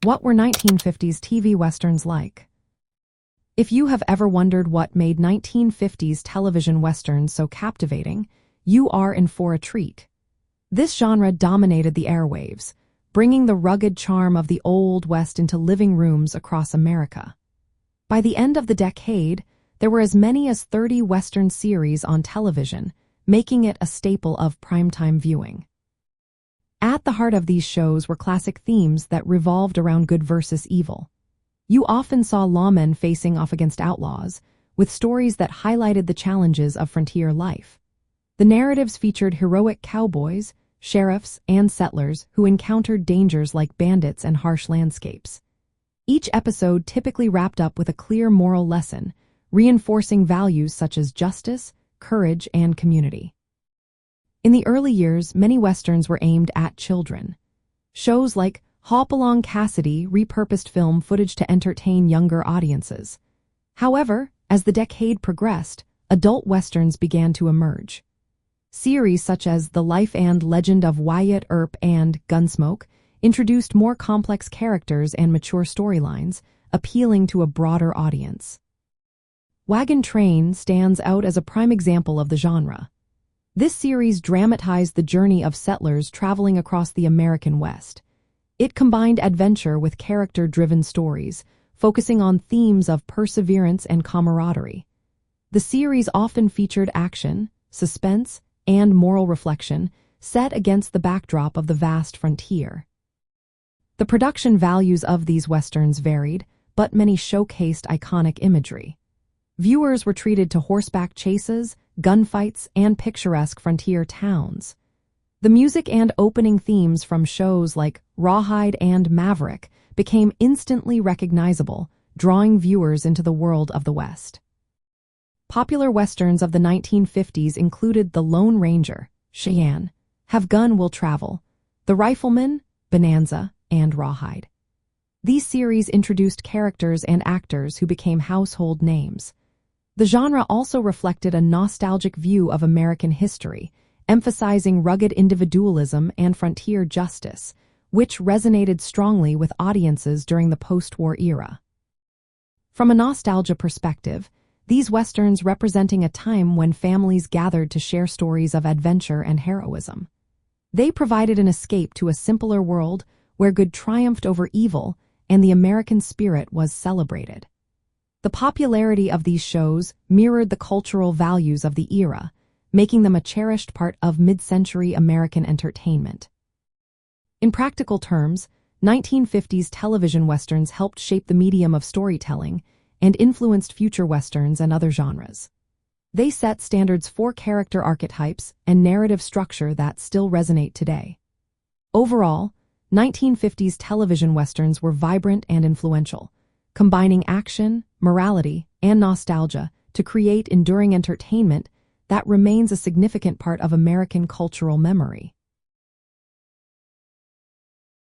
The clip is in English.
What were 1950s TV westerns like? If you have ever wondered what made 1950s television westerns so captivating, you are in for a treat. This genre dominated the airwaves, bringing the rugged charm of the Old West into living rooms across America. By the end of the decade, there were as many as 30 Western series on television, making it a staple of primetime viewing. At the heart of these shows were classic themes that revolved around good versus evil. You often saw lawmen facing off against outlaws, with stories that highlighted the challenges of frontier life. The narratives featured heroic cowboys, sheriffs, and settlers who encountered dangers like bandits and harsh landscapes. Each episode typically wrapped up with a clear moral lesson, reinforcing values such as justice, courage, and community. In the early years, many westerns were aimed at children. Shows like Hop Along Cassidy repurposed film footage to entertain younger audiences. However, as the decade progressed, adult westerns began to emerge. Series such as The Life and Legend of Wyatt Earp and Gunsmoke introduced more complex characters and mature storylines, appealing to a broader audience. Wagon Train stands out as a prime example of the genre. This series dramatized the journey of settlers traveling across the American West. It combined adventure with character-driven stories, focusing on themes of perseverance and camaraderie. The series often featured action, suspense, and moral reflection, set against the backdrop of the vast frontier. The production values of these westerns varied, but many showcased iconic imagery. Viewers were treated to horseback chases, gunfights, and picturesque frontier towns. The music and opening themes from shows like Rawhide and Maverick became instantly recognizable, drawing viewers into the world of the West. Popular westerns of the 1950s included The Lone Ranger, Cheyenne, Have Gun Will Travel, The Rifleman, Bonanza, and Rawhide. These series introduced characters and actors who became household names. The genre also reflected a nostalgic view of American history, emphasizing rugged individualism and frontier justice, which resonated strongly with audiences during the post-war era. From a nostalgia perspective, these westerns representing a time when families gathered to share stories of adventure and heroism. They provided an escape to a simpler world where good triumphed over evil and the American spirit was celebrated. The popularity of these shows mirrored the cultural values of the era, making them a cherished part of mid-century American entertainment. In practical terms, 1950s television westerns helped shape the medium of storytelling and influenced future westerns and other genres. They set standards for character archetypes and narrative structure that still resonate today. Overall, 1950s television westerns were vibrant and influential, combining action, morality, and nostalgia to create enduring entertainment that remains a significant part of American cultural memory.